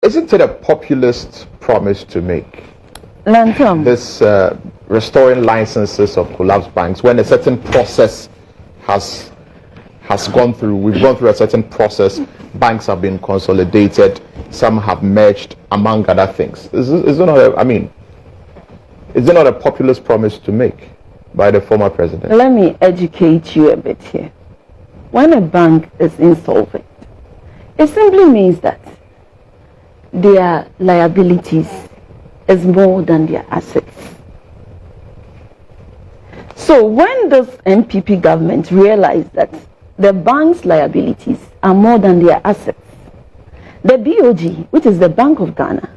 Isn't it a populist promise to make? Lantom. This restoring licenses of collapsed banks when a certain process has gone through. We've gone through a certain process. Banks have been consolidated. Some have merged, among other things. Is it not a populist promise to make by the former president? Let me educate you a bit here. When a bank is insolvent, it simply means that their liabilities is more than their assets. So when this NPP government realized that the bank's liabilities are more than their assets, the BOG, which is the Bank of Ghana,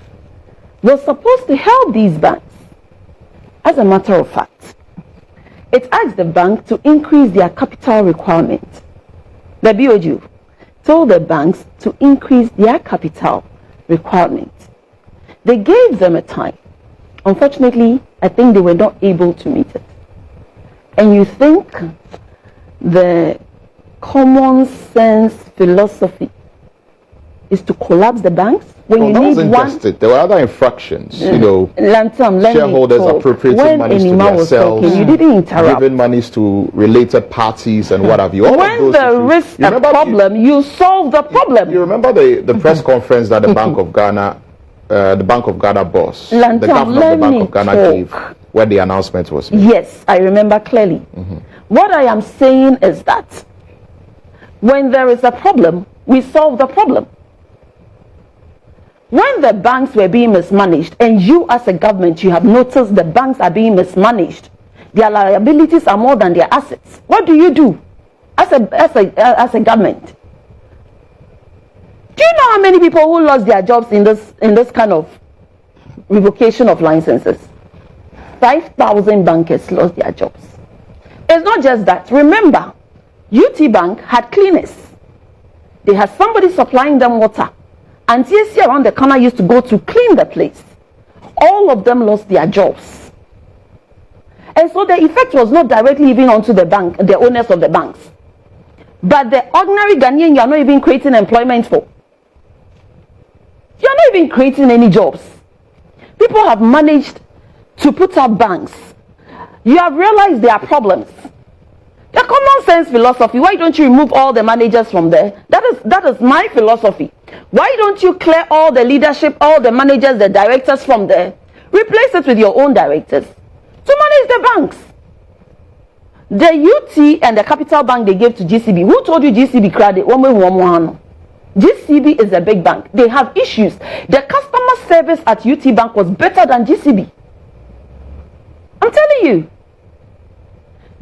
was supposed to help these banks. As a matter of fact, it asked the bank to increase their capital requirement. The BOG told the banks to increase their capital requirement. They gave them a time. Unfortunately, I think they were not able to meet it. And you think the common sense philosophy is to collapse the banks? When you need one, there were other infractions, Lantom, shareholders appropriating monies to themselves, you didn't interrupt. Giving monies to related parties and what have you. All when there is a problem, you solve the problem. You remember the press conference that the Bank of Ghana, the Bank of Ghana boss, Lantom, the governor of the Bank of Ghana gave, where the announcement was made? Yes, I remember clearly. What I am saying is that when there is a problem, we solve the problem. When the banks were being mismanaged, and you as a government, you have noticed the banks are being mismanaged, their liabilities are more than their assets. What do you do as a government? Do you know how many people who lost their jobs in this kind of revocation of licenses? 5,000 bankers lost their jobs. It's not just that. Remember, UT Bank had cleaners. They had somebody supplying them water. And TSC around the corner used to go to clean the place. All of them lost their jobs. And so the effect was not directly even onto the bank, the owners of the banks. But the ordinary Ghanaian, you are not even creating employment for. You are not even creating any jobs. People have managed to put up banks. You have realized there are problems. The common sense philosophy, why don't you remove all the managers from there? That is my philosophy. Why don't you clear all the leadership, all the managers, the directors from there? Replace it with your own directors to manage the banks. The UT and the Capital Bank they gave to GCB. Who told you GCB credit? GCB is a big bank. They have issues. The customer service at UT Bank was better than GCB. I'm telling you.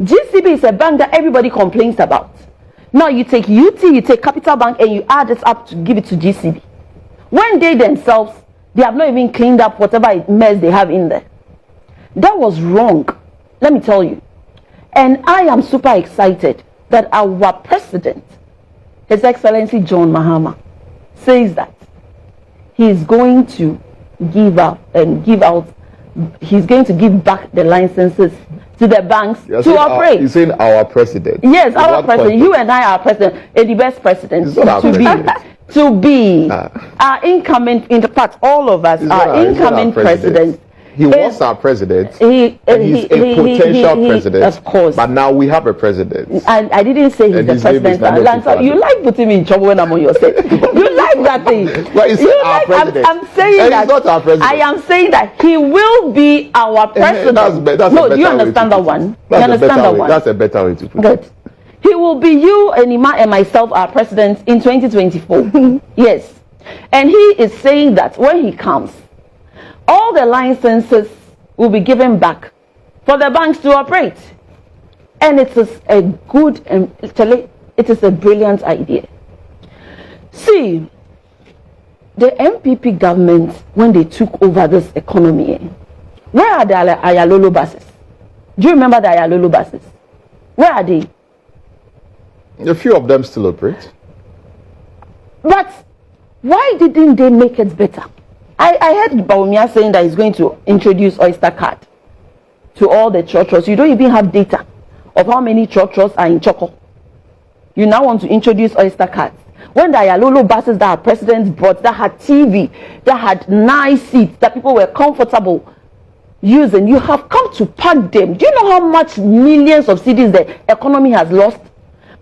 GCB is a bank that everybody complains about. Now you take UT, you take Capital Bank, and you add it up to give it to GCB. When they themselves, they have not even cleaned up whatever mess they have in there. That was wrong. Let me tell you. And I am super excited that our president, His Excellency John Mahama, says that he is going to he's going to give back the licenses to the banks to operate. You're saying our president? Yes, our president. You and I are president, the best president to be our incoming. In fact, all of us are incoming president. He was our president. He's a potential president. Of course. But now we have a president. I didn't say he's the president. Lanza, you like putting me in trouble when I'm on your set. You like that thing. Well, he's our president. I'm saying that. He's not our president. I am saying that he will be our president. That's no, do you understand that one? You understand that one? That's a better way to put it. Good. He will be you and Ima and myself, our president, in 2024. Yes. And he is saying that when he comes, all the licenses will be given back for the banks to operate. And it is a good, it is a brilliant idea. See, the MPP government, when they took over this economy, where are the Ayalolo buses? Do you remember the Ayalolo buses? Where are they? A few of them still operate. But why didn't they make it better? I heard Baumia saying that he's going to introduce Oyster card to all the churches. You don't even have data of how many churches are in Choco. You now want to introduce Oyster cards. when there are Lolo buses that our president brought, that had TV, that had nice seats, that people were comfortable using, you have come to pack them. Do you know how much millions of cedis the economy has lost?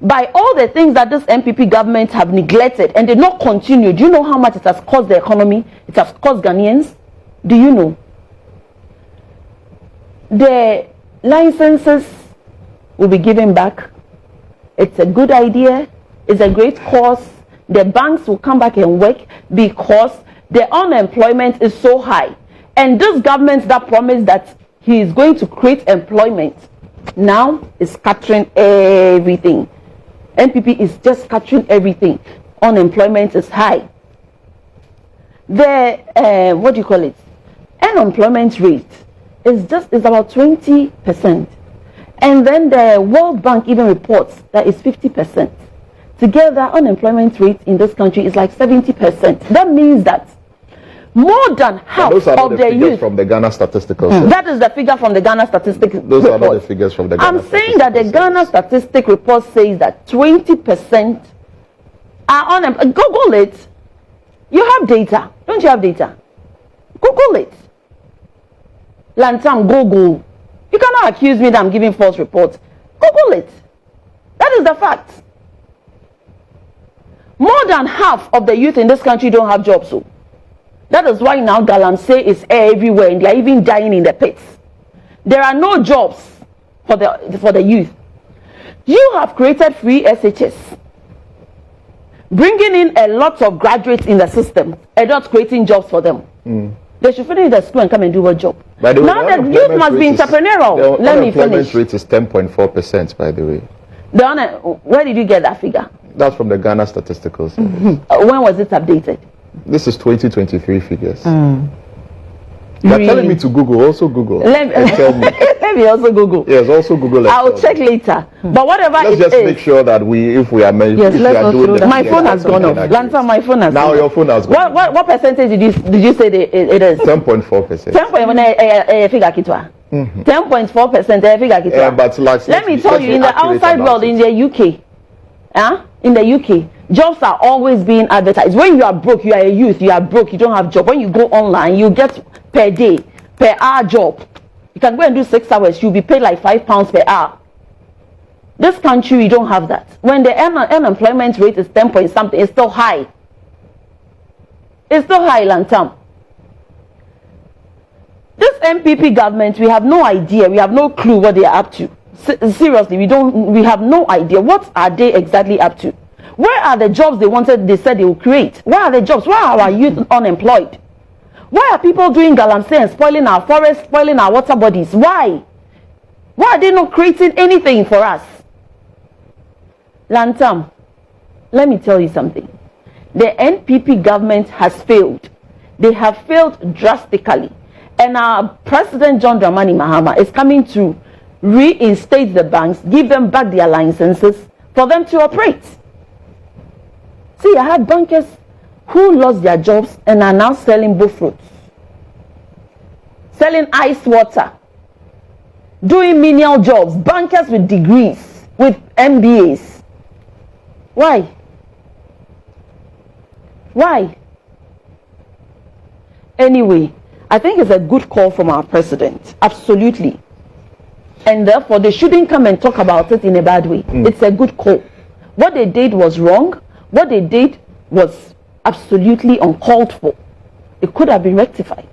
By all the things that this MPP government have neglected and did not continue, do you know how much it has cost the economy? It has cost Ghanaians? Do you know? The licenses will be given back. It's a good idea. It's a great cause. The banks will come back and work because the unemployment is so high. And this government that promised that he is going to create employment now is scattering everything. NPP is just scattering everything. Unemployment is high. The what do you call it? Unemployment rate is about 20%. And then the World Bank even reports that it's 50%. Together, unemployment rate in this country is like 70%. That means that more than half those are of the youth from the Ghana Statistical that is the figure from the Ghana Statistics Those report. are not the figures from the Ghana I'm saying that the Ghana Statistic report says that 20% are unemployed. Google it. You have data. Don't you have data? Google it. Lantam, Google. You cannot accuse me that I'm giving false reports. Google it. That is the fact. More than half of the youth in this country don't have jobs. So that is why now Galamsey is everywhere and they are even dying in the pits. There are no jobs for the youth. You have created free SHS, bringing in a lot of graduates in the system and not creating jobs for them. They should finish the school and come and do a job. By the way, now the youth must be entrepreneurial. Let me finish. The unemployment rate is 10.4%, by the way. Where did you get that figure? That's from the Ghana Statistical Service. When was it updated? This is 2023 figures. You're Really? telling me to Google. Also Google. Let me also Google. Yes, also Google. I'll check later. But whatever let's just make sure that if we are doing this, my phone has gone off. Lanta, my phone has now gone your off. phone has gone. What percentage did you say it is? 10.4%. 10.4 figure kitwa. 10.4% figure kitwa. But let me tell you, in the outside world, in the UK, in the UK, jobs are always being advertised. When you are broke, you are a youth, you are broke, you don't have job. When you go online, you get per day, per hour job. You can go and do 6 hours, you'll be paid like £5 per hour. This country, we don't have that. When the unemployment rate is 10 point something, it's still high. It's still high, Lantam. This MPP government, we have no idea, we have no clue what they are up to. Seriously, we have no idea. What are they exactly up to? Where are the jobs they said they will create? Where are the jobs? Why are our youth unemployed? Why are people doing galamsey and spoiling our forests, spoiling our water bodies? Why? Why are they not creating anything for us? Lantam, let me tell you something. The NPP government has failed. They have failed drastically. And our President John Dramani Mahama is coming to reinstate the banks, give them back their licenses for them to operate. See, I had bankers who lost their jobs and are now selling bullfruits, selling ice water, doing menial jobs, bankers with degrees, with MBAs. Why? Why? Anyway, I think it's a good call from our president, absolutely. And therefore, they shouldn't come and talk about it in a bad way. It's a good call. What they did was wrong. What they did was absolutely uncalled for. It could have been rectified.